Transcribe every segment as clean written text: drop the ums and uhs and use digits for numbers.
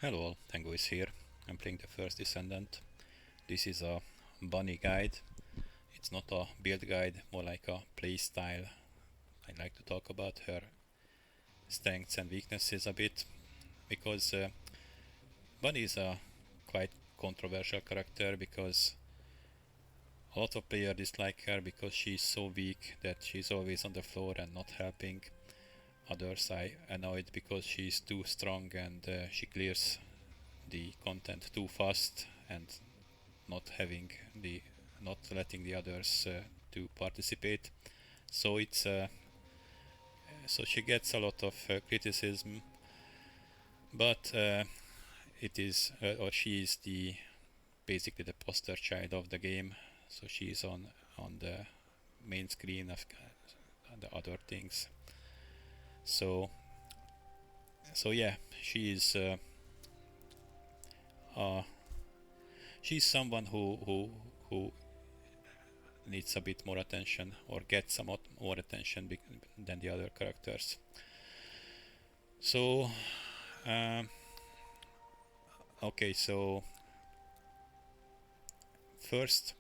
Hello all, Tango is here. I'm playing the first Descendant. This is a bunny guide. It's not a build guide, more like a play style. I like to talk about her strengths and weaknesses a bit because Bunny is a quite controversial character because a lot of players dislike her because she's so weak that she's always on the floor and not helping. Others are annoyed because she's too strong and she clears the content too fast and not having the not letting the others to participate. So it's so she gets a lot of criticism, but it is or she is the basically the poster child of the game. So she is on the main screen of the other things. So yeah, she is uh, she's someone who needs a bit more attention or gets some more attention than the other characters. So um, okay, so first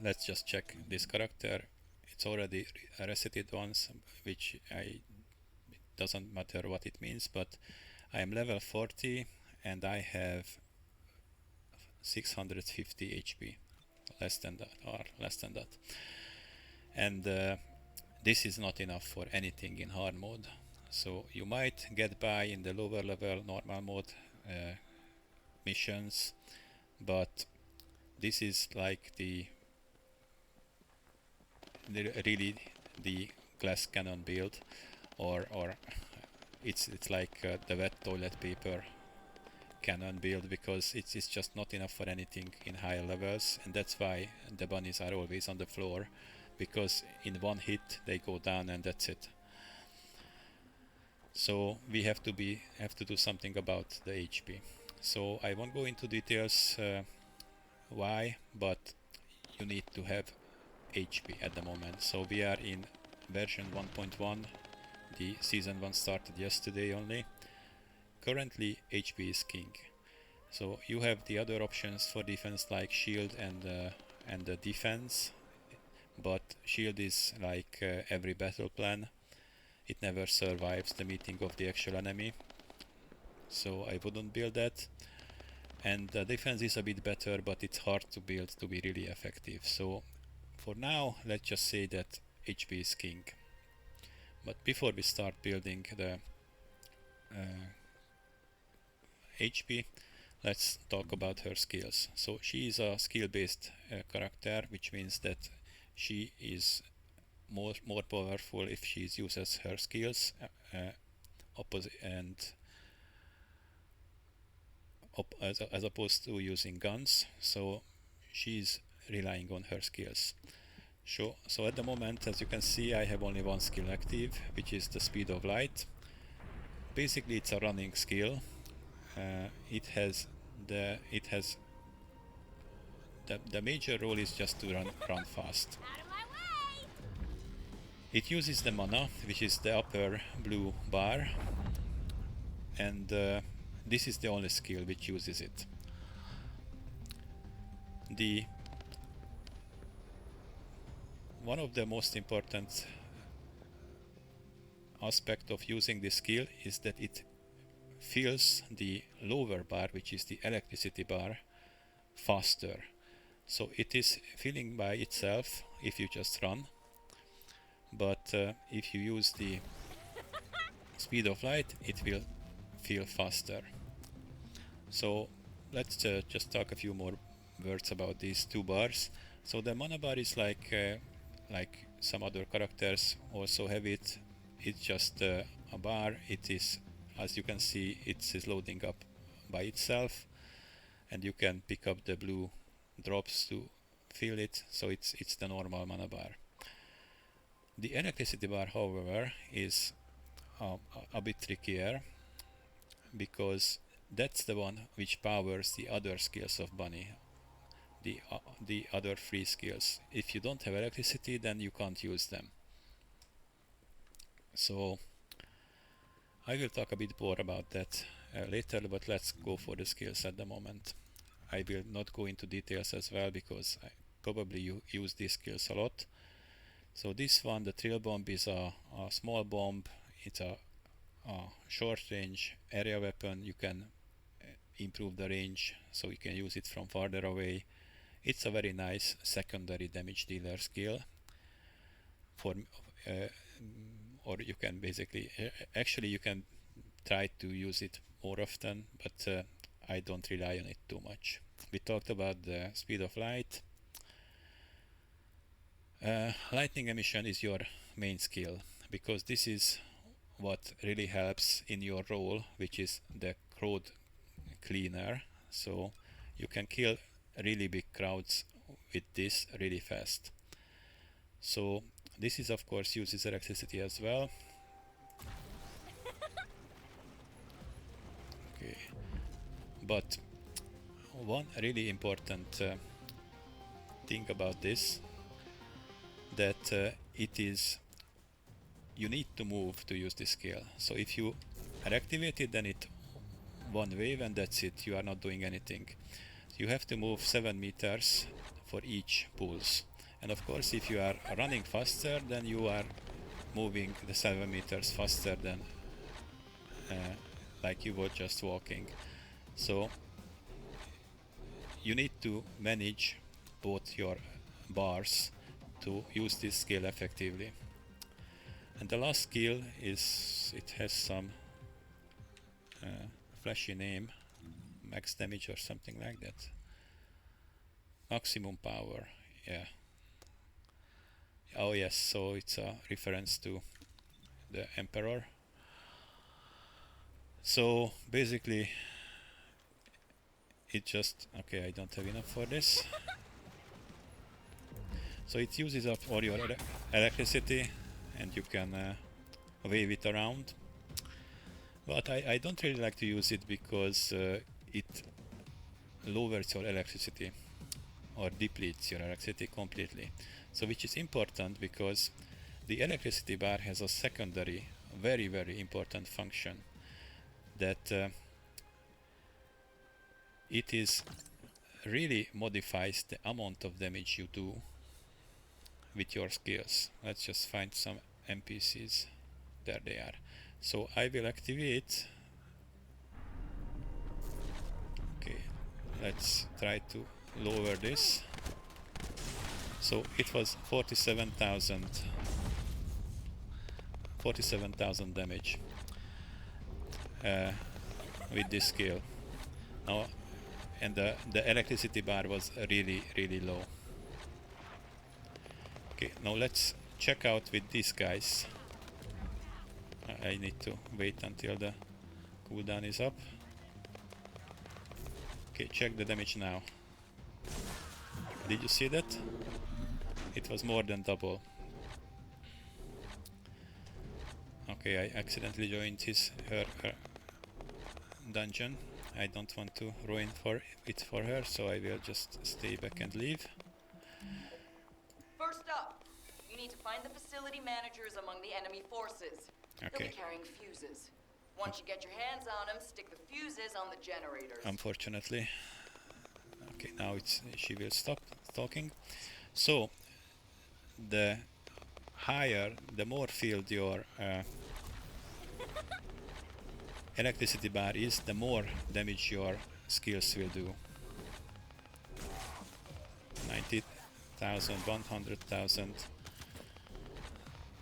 let's just check this character. It's already resetted once, which I it doesn't matter what it means, but I am level 40 and I have 650 HP, less than that or less than that, and this is not enough for anything in hard mode. So you might get by in the lower level normal mode missions, but this is like really the glass cannon build, or it's like the wet toilet paper cannon build because it's just not enough for anything in higher levels, and that's why the bunnies are always on the floor, because in one hit they go down and that's it. So we have to do something about the HP. So I won't go into details why, but you need to have HP at the moment. So we are in version 1.1. The season 1 started yesterday only. Currently HP is king. So you have the other options for defense like shield and the defense, but shield is like every battle plan. It never survives the meeting of the actual enemy. So I wouldn't build that. And the defense is a bit better, but it's hard to build to be really effective. So for now, let's just say that HP is king. But before we start building the HP, let's talk about her skills. So she is a skill-based character, which means that she is more powerful if she uses her skills opposite and as opposed to using guns. So she's relying on her skills. So at the moment, as you can see, I have only one skill active, which is the speed of light. Basically, it's a running skill. It has the major role is just to run fast. It uses the mana, which is the upper blue bar, and this is the only skill which uses it. The one of the most important aspect of using this skill is that it fills the lower bar, which is the electricity bar, faster. So it is filling by itself if you just run, but if you use the speed of light, it will fill faster. So let's just talk a few more words about these two bars. So the mana bar is like some other characters also have it. It's just a bar. It is, as you can see, it is loading up by itself, and you can pick up the blue drops to fill it. So it's the normal mana bar. The electricity bar, however, is a bit trickier because that's the one which powers the other skills of Bunny, the other free skills. If you don't have electricity, then you can't use them. So I will talk a bit more about that later, but let's go for the skills at the moment. I will not go into details as well because I probably use these skills a lot. So this one, the Trill Bomb, is a small bomb. It's a short range area weapon. You can improve the range so you can use it from farther away. It's a very nice secondary damage dealer skill for or you can basically actually you can try to use it more often, but I don't rely on it too much. We talked about the speed of light. Lightning emission is your main skill because this is what really helps in your role, which is the crowd cleaner. So you can kill really big crowds with this really fast. So this is of course uses electricity as well. Okay, but one really important thing about this, that it is, you need to move to use this skill. So if you are activated, then it one wave and that's it, you are not doing anything. You have to move 7 meters for each pulse. And of course, if you are running faster, then you are moving the 7 meters faster than like you were just walking. So you need to manage both your bars to use this skill effectively. And the last skill is, it has some flashy name, max damage or something like that. Maximum power, yeah. Oh yes, so it's a reference to the Emperor. So basically it just, okay, I don't have enough for this. So it uses up all your electricity and you can wave it around. But I don't really like to use it because it lowers your electricity or depletes your electricity completely. So which is important because the electricity bar has a secondary, very important function, that it is really modifies the amount of damage you do with your skills. Let's just find some NPCs. There they are. So I will activate. Okay, let's try to lower this. So it was 47,000 damage with this skill. Now, and the electricity bar was really low. Okay, now let's check out with these guys. I need to wait until the cooldown is up. Okay, check the damage now. Did you see that? It was more than double. Okay, I accidentally joined her dungeon. I don't want to ruin it for her, so I will just stay back and leave. First up, you need to find the facility managers among the enemy forces. Okay. They'll be carrying fuses. Once you get your hands on them, stick the fuses on the generators. Unfortunately. Okay, now she will stop talking. So the higher, the more filled your electricity bar is, the more damage your skills will do. 90,000, 100,000.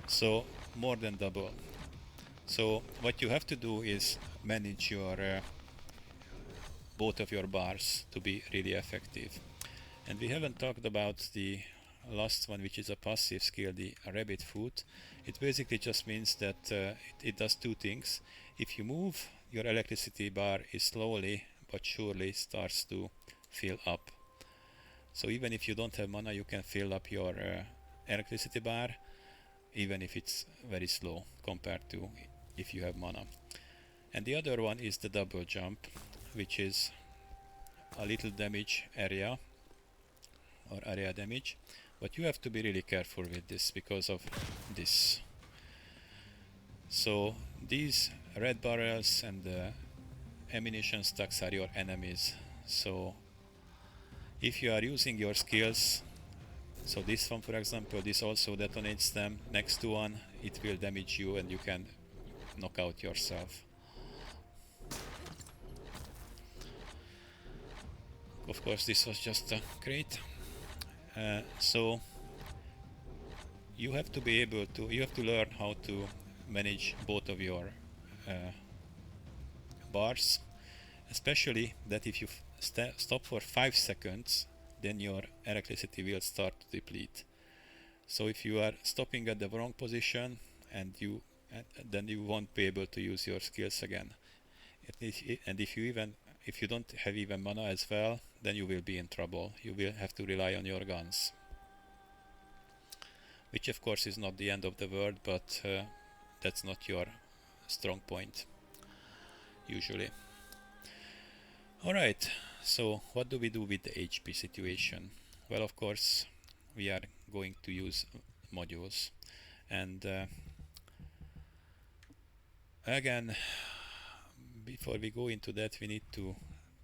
So more than double. So what you have to do is manage your both of your bars to be really effective. And we haven't talked about the last one, which is a passive skill, the rabbit foot. It basically just means that it does two things. If you move, your electricity bar is slowly but surely starts to fill up. So even if you don't have mana, you can fill up your electricity bar, even if it's very slow compared to if you have mana. And the other one is the double jump, which is a little damage area or area damage, but you have to be really careful with this because of this. So these red barrels and the ammunition stocks are your enemies. So if you are using your skills, so this one for example, this also detonates them. Next to one, it will damage you and you can knock out yourself. Of course, this was just a crate. So you have to be able to, you have to learn how to manage both of your bars, especially that if you stop for 5 seconds, then your electricity will start to deplete. So if you are stopping at the wrong position, and then you won't be able to use your skills again. And if you don't have even mana as well, then you will be in trouble. You will have to rely on your guns, which of course is not the end of the world, but that's not your strong point usually. Alright, so what do we do with the HP situation? Well, of course we are going to use modules, and again, before we go into that, we need to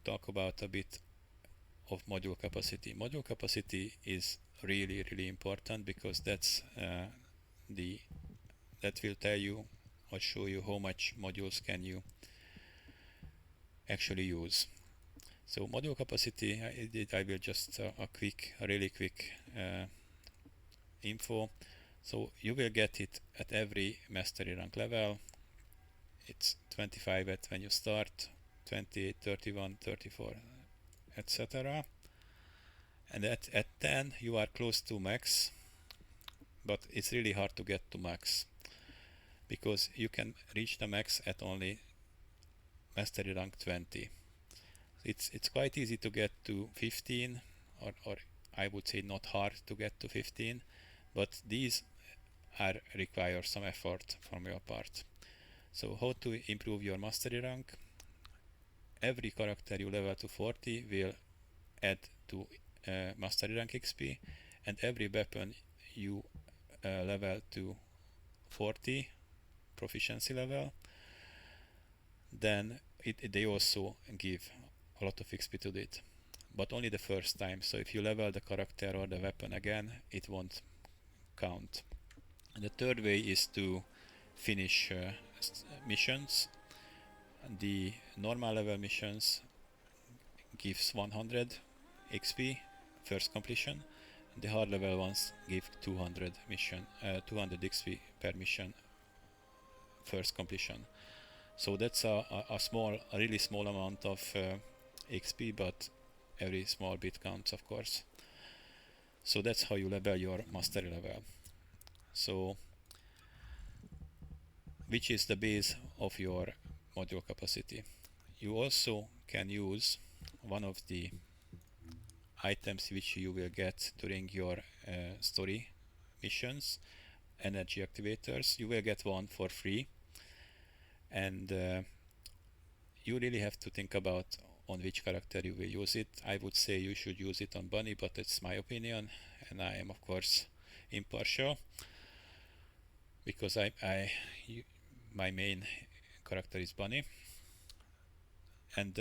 talk about a bit of module capacity. Module capacity is really important, because that will tell you or show you how much modules can you actually use. So module capacity, I will just a really quick info. So you will get it at every mastery rank level. It's 25 at when you start, 28, 31, 34, etc. And at 10 you are close to max, but it's really hard to get to max, because you can reach the max at only mastery rank 20. It's quite easy to get to 15, or I would say not hard to get to 15, but these require some effort from your part. So how to improve your mastery rank? Every character you level to 40 will add to mastery rank XP, and every weapon you level to 40 proficiency level, then they also give a lot of XP to it, but only the first time. So if you level the character or the weapon again, it won't count. And the third way is to finish missions. The normal level missions gives 100 XP first completion. The hard level ones give 200 XP per mission first completion. So that's a really small amount of XP, but every small bit counts, of course. So that's how you level your mastery level. So which is the base of your module capacity. You also can use one of the items which you will get during your story missions, energy activators. You will get one for free, and you really have to think about on which character you will use it. I would say you should use it on Bunny, but it's my opinion, and I am of course impartial, because my main character is Bunny. And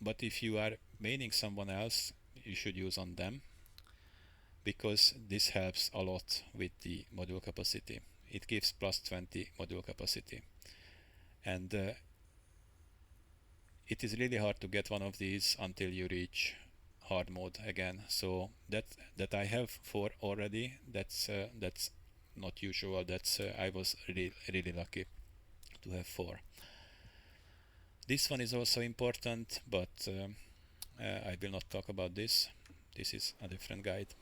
but if you are maining someone else, you should use on them, because this helps a lot with the module capacity. It gives plus 20 module capacity, and it is really hard to get one of these until you reach hard mode again. So that I have 4 already. That's not usual. I was really lucky to have 4. This one is also important, but I will not talk about this. This is a different guide.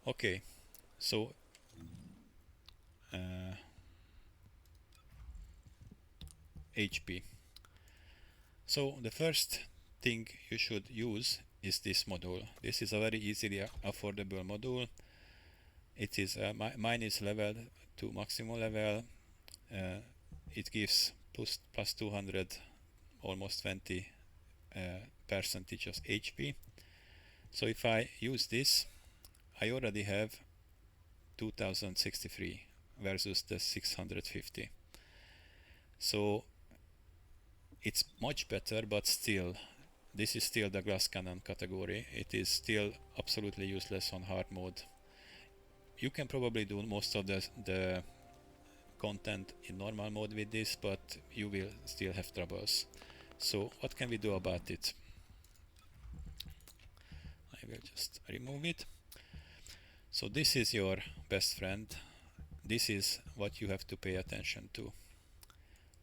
Okay, so HP. So the first thing you should use is this module. This is a very easily affordable module. It is mine is leveled to maximum level. It gives plus 200, almost 20 percentage of HP. So if I use this, I already have 2063 versus the 650. So it's much better, but still, this is still the glass cannon category. It is still absolutely useless on hard mode. You can probably do most of the content in normal mode with this, but you will still have troubles. So what can we do about it? I will just remove it. So this is your best friend. This is what you have to pay attention to.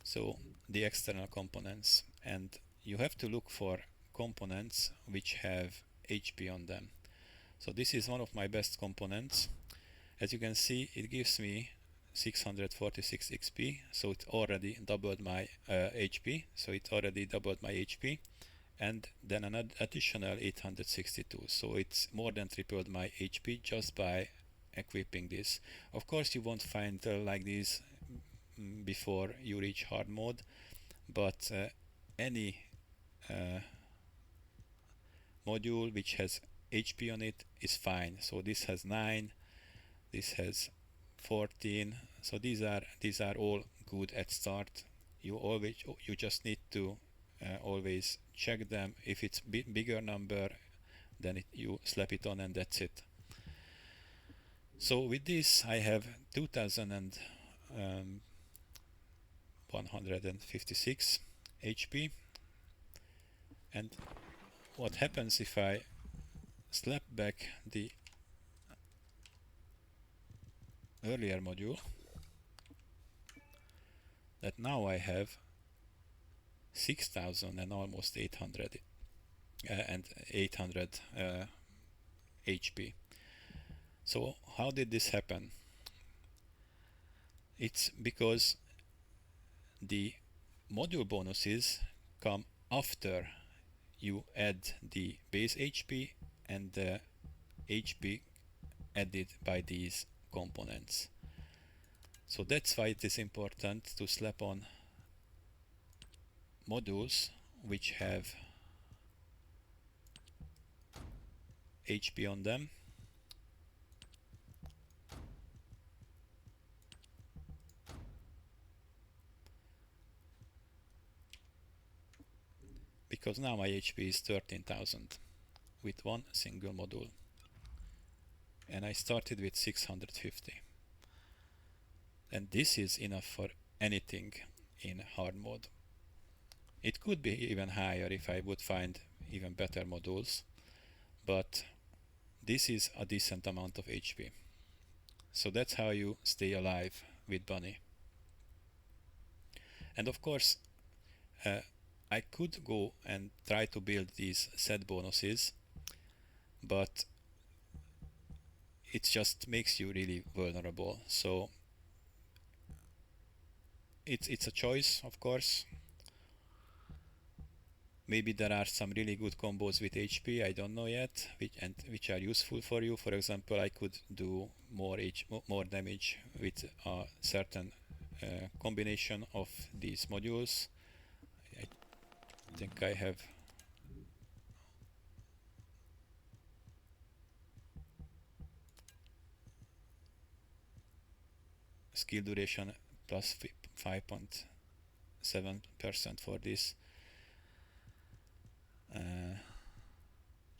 So the external components, and you have to look for components which have HP on them. So this is one of my best components. As you can see, it gives me 646 XP, so it already doubled my HP. So it already doubled my HP, and then an additional 862. So it's more than tripled my HP just by equipping this. Of course, you won't find like this before you reach hard mode, but any module which has HP on it is fine. So this has 9, this has 14. So these are all good at start. You just need to always check them. If it's bigger number, then you slap it on and that's it. So with this I have 2156 HP, and what happens if I slap back the earlier module, that now I have 6000 and almost 800 HP. So how did this happen? It's because the module bonuses come after you add the base HP and the HP added by these components. So that's why it is important to slap on modules which have HP on them, because now my HP is 13,000 with one single module, and I started with 650, and this is enough for anything in hard mode. It could be even higher if I would find even better modules, but this is a decent amount of HP. So that's how you stay alive with Bunny. And of course, I could go and try to build these set bonuses, but it just makes you really vulnerable. So it's a choice, of course. Maybe there are some really good combos with HP, I don't know yet, which are useful for you. For example, I could do more damage with a certain combination of these modules. I think I have skill duration plus 5.7% for this.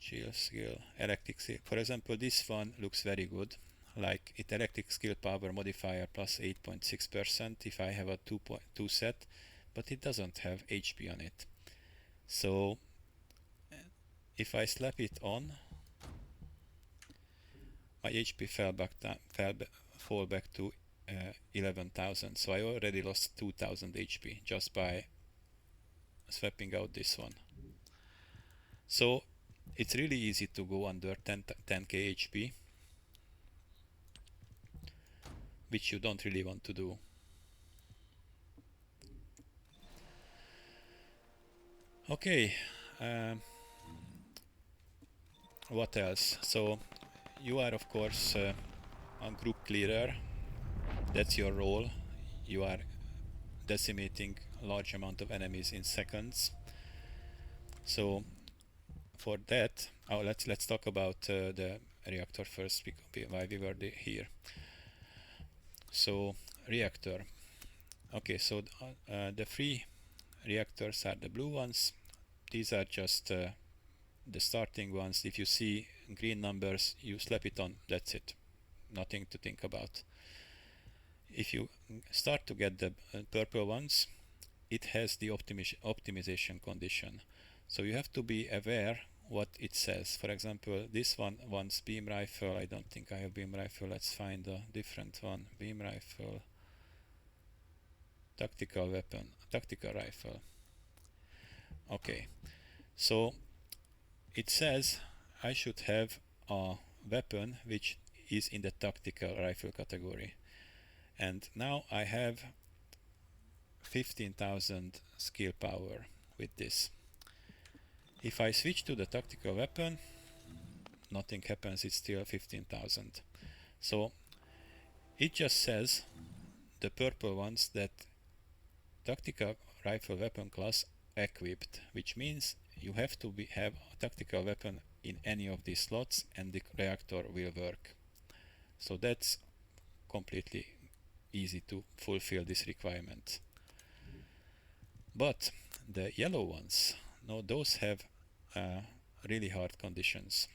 Chill skill, electric skill. For example, this one looks very good. Like it electric skill power modifier plus 8.6% if I have a 2.2 set, but it doesn't have HP on it. So if I slap it on, my HP fall back to 11,000. So I already lost 2,000 HP just by swapping out this one. So it's really easy to go under 10k HP, which you don't really want to do. Okay, what else? So you are of course a group clearer. That's your role. You are decimating a large amount of enemies in seconds. So for that, let's talk about the reactor first, why we were here. So reactor. Okay, so the free reactors are the blue ones. These are just the starting ones. If you see green numbers, you slap it on, that's it. Nothing to think about. If you start to get the purple ones, it has the optimization condition. So you have to be aware what it says. For example, this one wants beam rifle. I don't think I have beam rifle. Let's find a different one. Beam rifle, tactical weapon, tactical rifle. Okay, so it says I should have a weapon which is in the tactical rifle category. And now I have 15,000 skill power with this. If I switch to the tactical weapon, nothing happens, it's still 15,000. So it just says the purple ones that tactical rifle weapon class equipped, which means you have to have a tactical weapon in any of these slots and the reactor will work. So that's completely easy to fulfill this requirement. But the yellow ones, no, those have really hard conditions.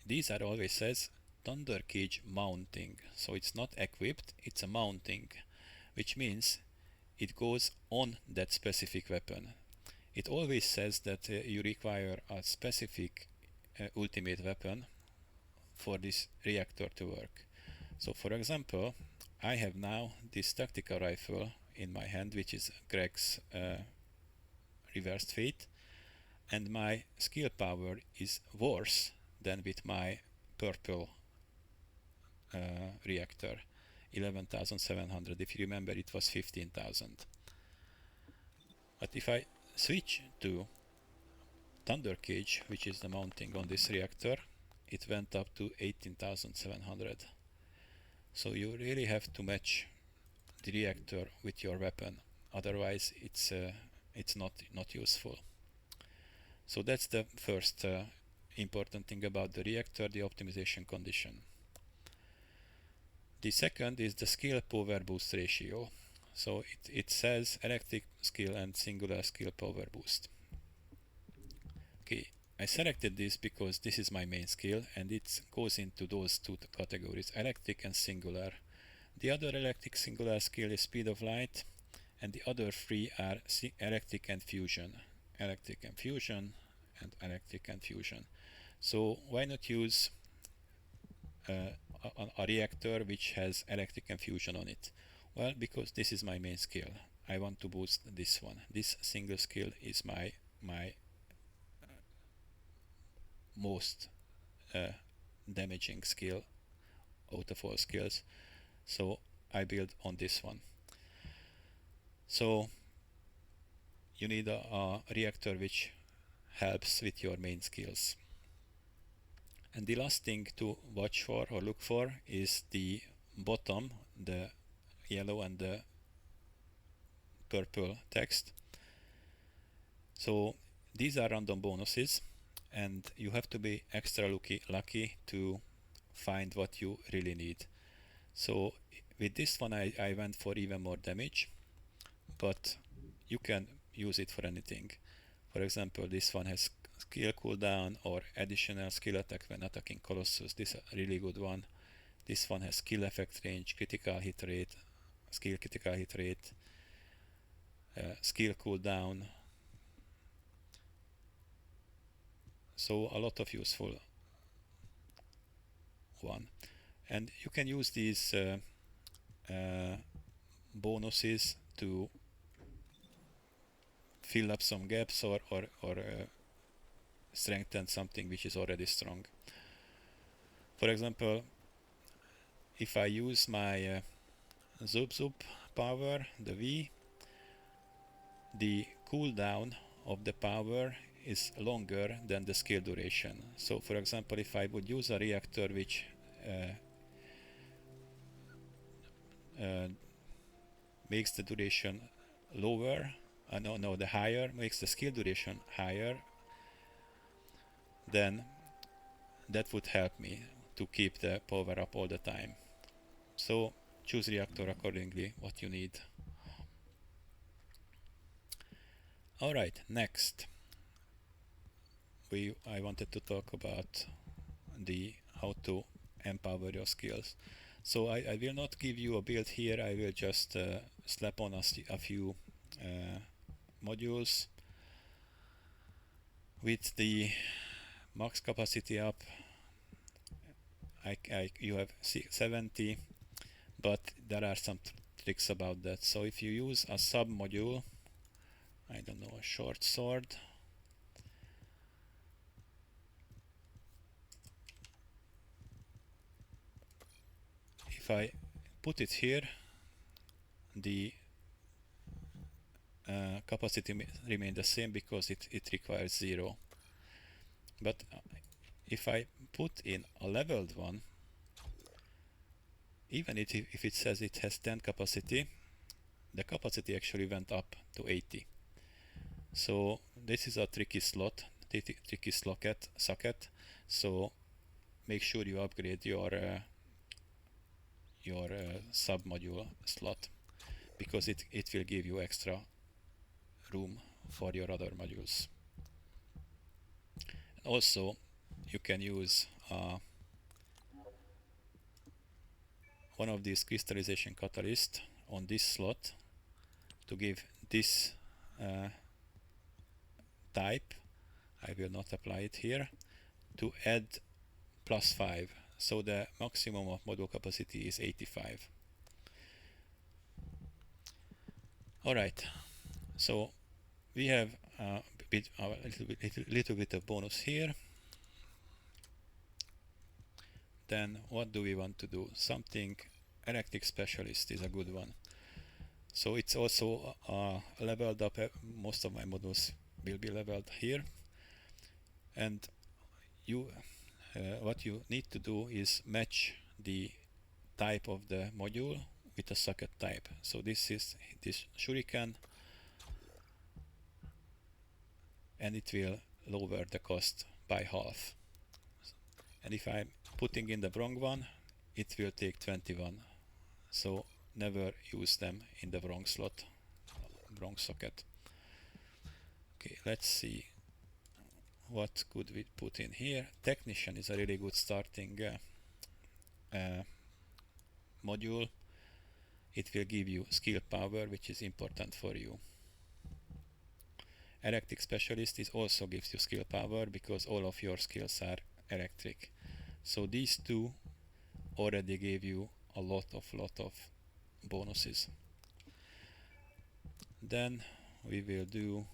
These are always says thunder cage mounting, so it's not equipped, it's a mounting, which means it goes on that specific weapon. It always says that you require a specific ultimate weapon for this reactor to work. So for example, I have now this tactical rifle in my hand, which is Greg's reversed fate, and my skill power is worse than with my purple reactor, 11,700. If you remember, it was 15,000. But if I switch to Thunder Cage, which is the mounting on this reactor, it went up to 18,700. So you really have to match the reactor with your weapon, otherwise it's not useful. So that's the first important thing about the reactor, the optimization condition. The second is the skill power boost ratio. So it says electric skill and singular skill power boost. Okay, I selected this because this is my main skill and it goes into those two categories, electric and singular. The other electric singular skill is speed of light, and the other three are electric and fusion. Electric and fusion and electric and fusion. So why not use a reactor which has electric and fusion on it? Well, because this is my main skill. I want to boost this one. This single skill is my most damaging skill out of all skills. So I build on this one. So you need a reactor which helps with your main skills. And the last thing to watch for or look for is the bottom, the yellow and the purple text. So these are random bonuses and you have to be extra lucky to find what you really need. So with this one I went for even more damage, but you can use it for anything. For example, this one has skill cooldown or additional skill attack when attacking Colossus. This is a really good one. This one has skill effect range, critical hit rate, skill critical hit rate, skill cooldown. So a lot of useful one. And you can use these bonuses to fill up some gaps or strengthen something which is already strong. For example, if I use my Zoop Zoop power, the V, the cooldown of the power is longer than the skill duration. So for example, if I would use a reactor which makes the duration lower, the higher, makes the skill duration higher, then that would help me to keep the power up all the time. So choose reactor accordingly what you need. Alright, next I wanted to talk about the how to empower your skills. So I will not give you a build here, I will just slap on a few modules with the max capacity up. You have 70, but there are some tricks about that. So if you use a sub module, I don't know, a short sword, if I put it here, the capacity remain the same because it requires 0. But if I put in a leveled one, even if it says it has 10 capacity, the capacity actually went up to 80. So this is a tricky tricky socket. So make sure you upgrade your submodule slot, because it will give you extra room for your other modules. Also, you can use one of these crystallization catalysts on this slot to give this type. I will not apply it here, to add +5, so the maximum of module capacity is 85. Alright, so we have a little bit of bonus here. Then what do we want to do? Something electric specialist is a good one. So it's also leveled up. Most of my modules will be leveled here, and you what you need to do is match the type of the module with the socket type. So this is this shuriken, and it will lower the cost by half. And if I'm putting in the wrong one, it will take 21. So never use them in the wrong slot, wrong socket. Okay, let's see what could we put in here. Technician is a really good starting module. It will give you skill power, which is important for you. Electric specialist also gives you skill power because all of your skills are electric. So these two already gave you a lot of bonuses. Then we will do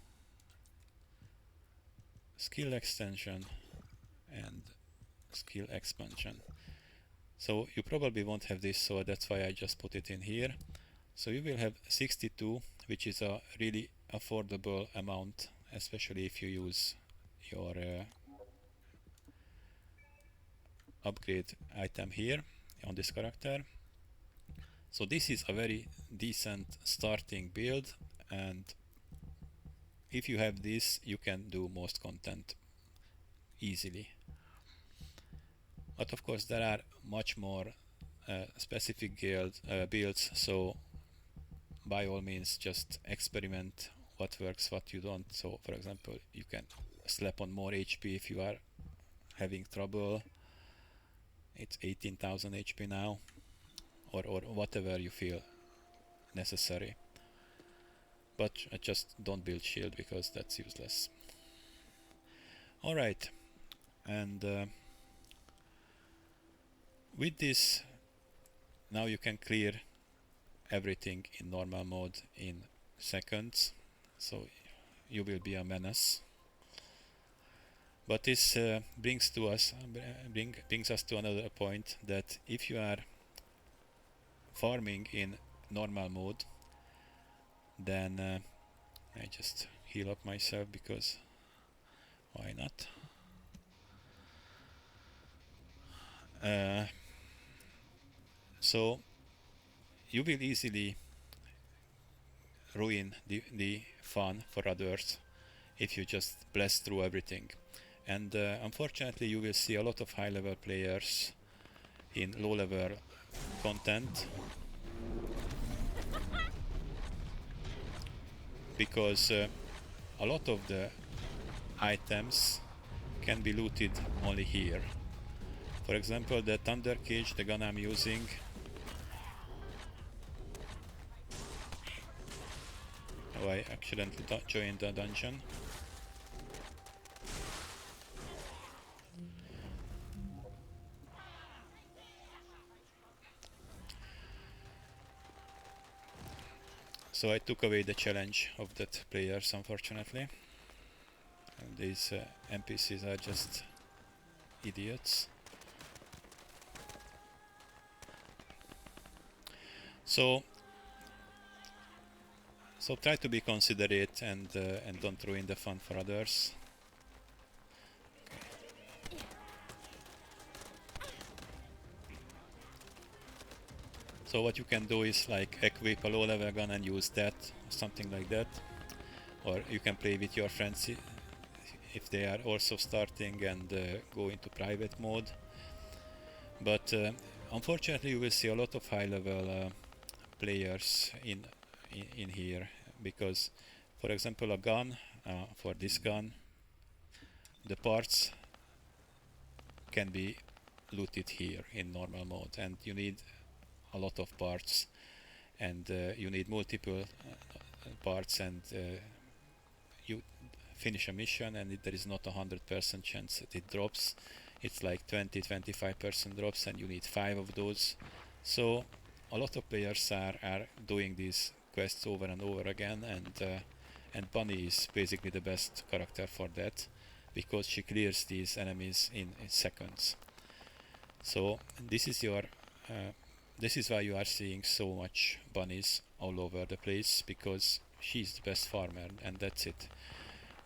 skill extension and skill expansion. So you probably won't have this, so that's why I just put it in here. So you will have 62, which is a really affordable amount, especially if you use your upgrade item here on this character. So this is a very decent starting build, and if you have this, you can do most content easily. But of course there are much more specific builds, so by all means just experiment what works, what you don't. So for example, you can slap on more HP if you are having trouble. It's 18,000 HP now, or whatever you feel necessary. But just don't build shield because that's useless. Alright, and with this, now you can clear everything in normal mode in seconds, so you will be a menace. But this brings us to another point, that if you are farming in normal mode, then I just heal up myself because why not? So you will easily ruin the fun for others if you just blast through everything. And unfortunately you will see a lot of high level players in low level content, because a lot of the items can be looted only here. For example, the thunder cage, the gun I'm using, oh, I accidentally joined the dungeon. So I took away the challenge of that players, unfortunately. And these NPCs are just idiots. So try to be considerate and don't ruin the fun for others. So what you can do is like equip a low level gun and use that, something like that. Or you can play with your friends if they are also starting and go into private mode. But unfortunately you will see a lot of high level players in here, because for example a gun, for this gun, the parts can be looted here in normal mode, and you need a lot of parts, and you need multiple parts, and you finish a mission and there is not 100% chance that it drops. It's like 20-25% drops, and you need 5 of those. So a lot of players are doing these quests over and over again, and Bunny is basically the best character for that, because she clears these enemies in seconds. So this is your this is why you are seeing so much bunnies all over the place, because she's the best farmer, and that's it.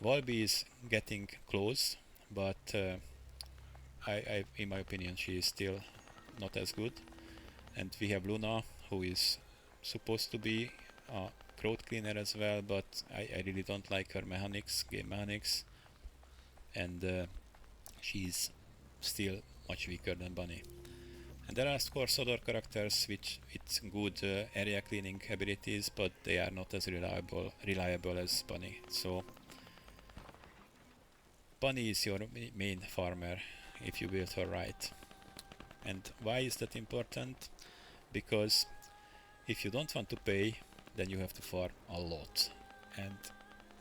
Volby is getting close, but in my opinion she is still not as good. And we have Luna, who is supposed to be a crowd cleaner as well, but I really don't like her mechanics, game mechanics, and she's still much weaker than Bunny. And there are of course other characters which with good area cleaning abilities, but they are not as reliable as Bunny. So Bunny is your main farmer if you build her right. And why is that important? Because if you don't want to pay, then you have to farm a lot. And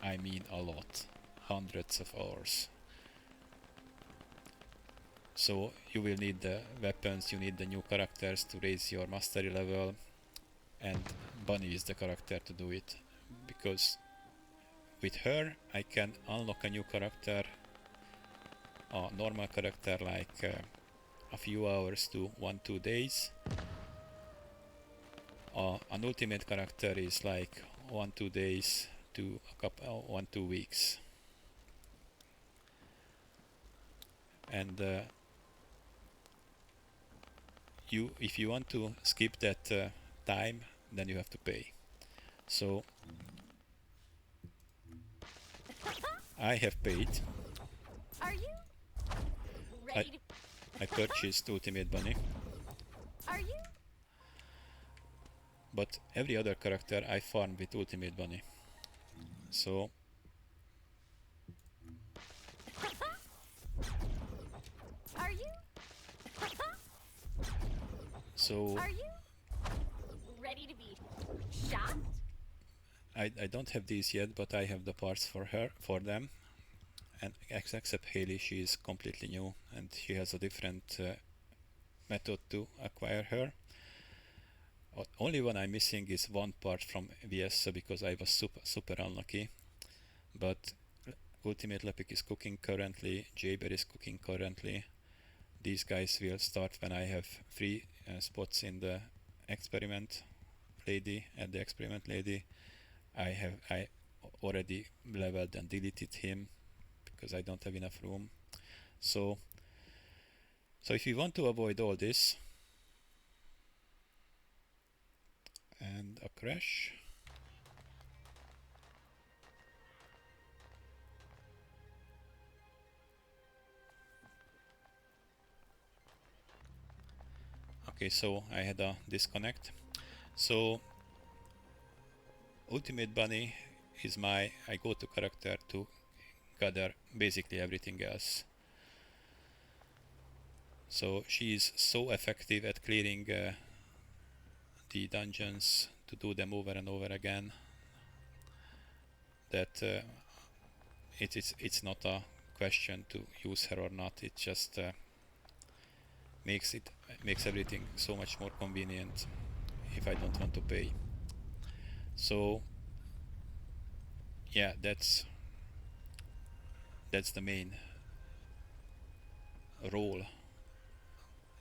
I mean a lot. Hundreds of hours. So you will need the weapons, you need the new characters to raise your mastery level, and Bunny is the character to do it. Because with her I can unlock a new character, a normal character, like a few hours to 1-2 days. An ultimate character is like 1-2 days to 1-2 weeks. And if you want to skip that time, then you have to pay. So I have paid. Are you ready? I purchased Ultimate Bunny. Are you? But every other character I farm with Ultimate Bunny. So Are you? so Are you ready to be shocked? I don't have these yet, but I have the parts for them. And except Haley, she is completely new, and she has a different method to acquire her. Only one I'm missing is one part from VS, because I was super unlucky. But Ultimate Lepic is cooking currently, Jaber is cooking currently. These guys will start when I have free spots in the experiment lady. At the experiment lady, I already leveled and deleted him because I don't have enough room. So if you want to avoid all this and a crash, okay, so I had a disconnect. So Ultimate Bunny is my go-to character to gather basically everything else. So she is so effective at clearing the dungeons, to do them over and over again, that it's not a question to use her or not. It just makes everything so much more convenient if I don't want to pay. So yeah, that's the main role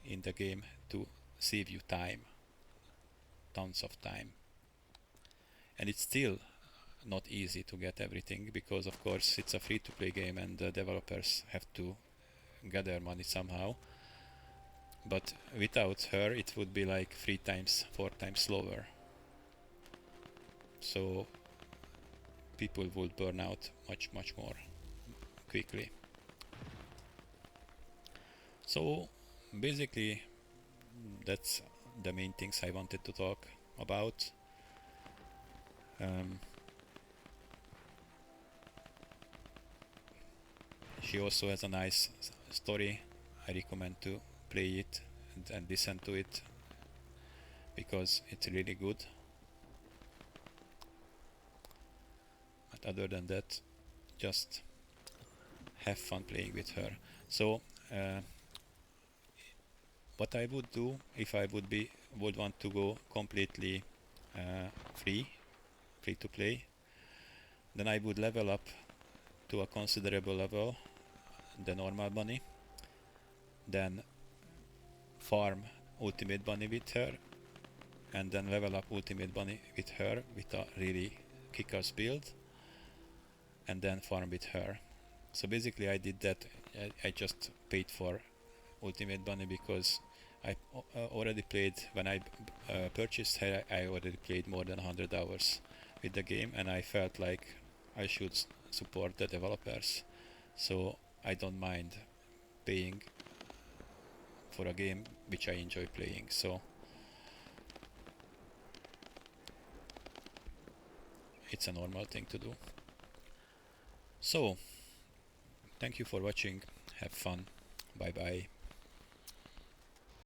in the game, to save you time, tons of time. And it's still not easy to get everything, because of course it's a free-to-play game and the developers have to gather money somehow. But without her it would be like 3 times, 4 times slower. So people would burn out much more quickly. So basically that's the main things I wanted to talk about. She also has a nice story. I recommend to play it and listen to it, because it's really good. But other than that, just have fun playing with her. So what I would do if I would want to go completely free to play, then I would level up to a considerable level, the normal bunny, then farm ultimate bunny with her, and then level up ultimate bunny with her with a really kick-ass build, and then farm with her. So basically I did that. I just paid for ultimate bunny because I already played, when I purchased her, I already played more than 100 hours with the game, and I felt like I should support the developers. So I don't mind paying for a game which I enjoy playing. So it's a normal thing to do. So thank you for watching. Have fun. Bye bye.